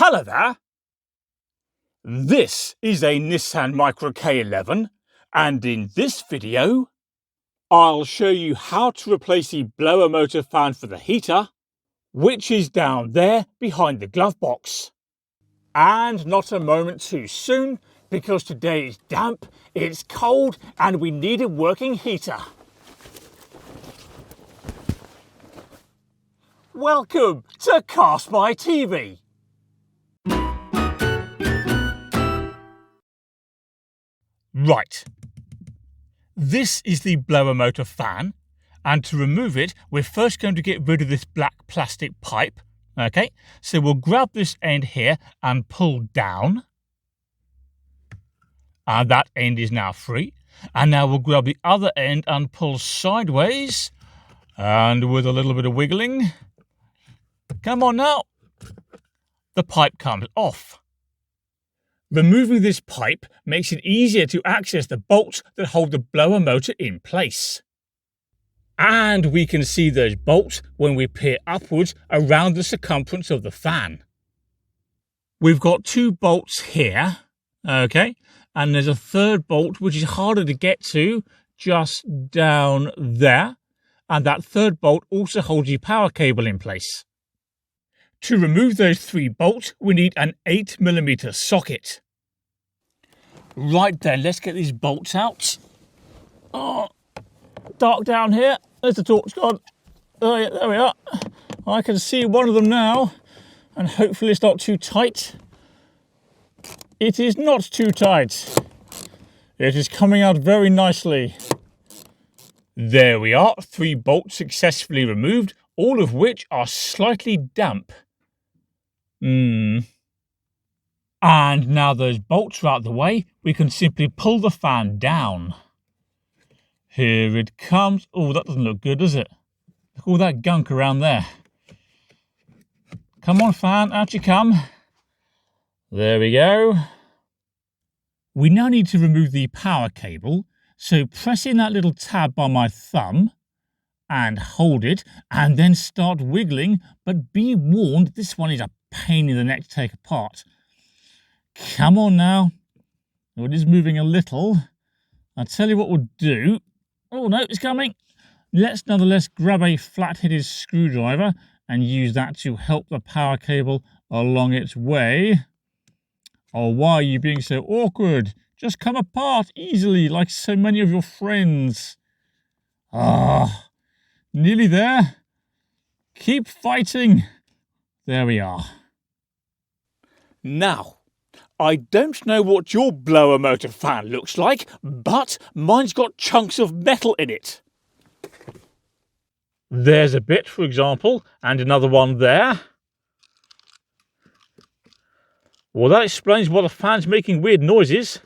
Hello there! This is a Nissan Micra K11, and in this video I'll show you how to replace the blower motor fan for the heater, which is down there behind the glove box. And not a moment too soon, because today is damp, it's cold, and we need a working heater. Welcome to CarSpyTV. Right, this is the blower motor fan, and to remove it we're first going to get rid of this black plastic pipe. Okay, so we'll grab this end here and pull down, and that end is now free. And now we'll grab the other end and pull sideways, and with a little bit of wiggling, come on now, the pipe comes off. Removing this pipe makes it easier to access the bolts that hold the blower motor in place. And we can see those bolts when we peer upwards around the circumference of the fan. We've got two bolts here, okay, and there's a third bolt which is harder to get to just down there, and that third bolt also holds your power cable in place. To remove those three bolts, we need an 8mm socket. Right then, let's get these bolts out. Oh, dark down here. There's the torch gone. Oh yeah, there we are. I can see one of them now, and hopefully it's not too tight. It is not too tight. It is coming out very nicely. There we are, three bolts successfully removed, all of which are slightly damp. And now those bolts are out of the way, we can simply pull the fan down. Here it comes. Oh, that doesn't look good, does it? Look at all that gunk around there. Come on, fan, out you come. There we go. We now need to remove the power cable, so press in that little tab by my thumb and hold it, and then start wiggling, but be warned, this one is a pain in the neck to take apart. Come on now. Oh, it is moving a little. I'll tell you what we'll do. Oh no, it's coming. Let's nonetheless grab a flat-headed screwdriver and use that to help the power cable along its way. Oh, why are you being so awkward? Just come apart easily like so many of your friends. Ah, nearly there. Keep fighting. There we are. Now, I don't know what your blower motor fan looks like, but mine's got chunks of metal in it. There's a bit, for example, and another one there. Well, that explains why the fan's making weird noises.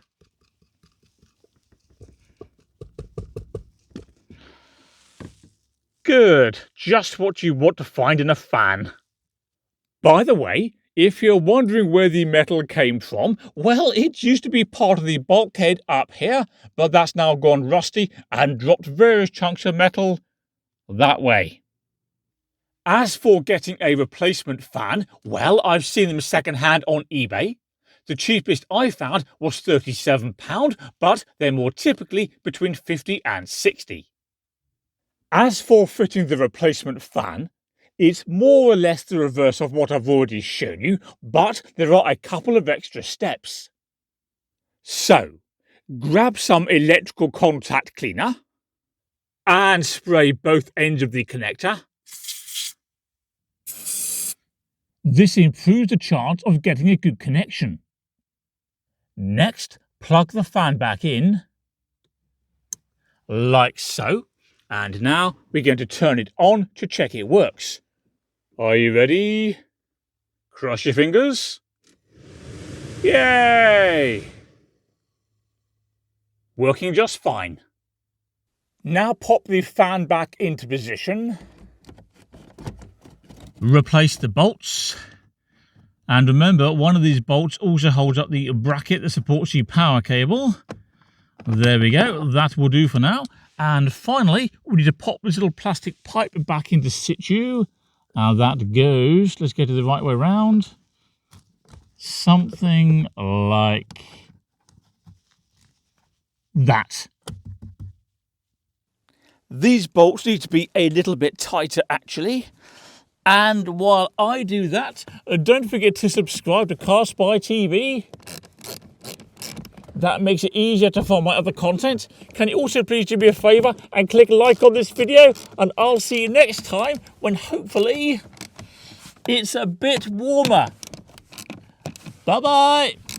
Good, just what you want to find in a fan. By the way, if you're wondering where the metal came from, well, it used to be part of the bulkhead up here, but that's now gone rusty and dropped various chunks of metal that way. As for getting a replacement fan, well, I've seen them second-hand on eBay. The cheapest I found was £37, but they're more typically between 50 and 60. As for fitting the replacement fan, it's more or less the reverse of what I've already shown you, but there are a couple of extra steps. So, grab some electrical contact cleaner and spray both ends of the connector. This improves the chance of getting a good connection. Next, plug the fan back in, like so, and now we're going to turn it on to check it works. Are you ready? Cross your fingers. Yay! Working just fine. Now pop the fan back into position. Replace the bolts. And remember, one of these bolts also holds up the bracket that supports the power cable. There we go, that will do for now. And finally, we need to pop this little plastic pipe back into situ. Now that goes, let's get it the right way around. something like that. These bolts need to be a little bit tighter actually. And while I do that, don't forget to subscribe to CarSpyTV. That makes it easier to find my other content. Can you also please do me a favour and click like on this video? And I'll see you next time when hopefully it's a bit warmer. Bye-bye.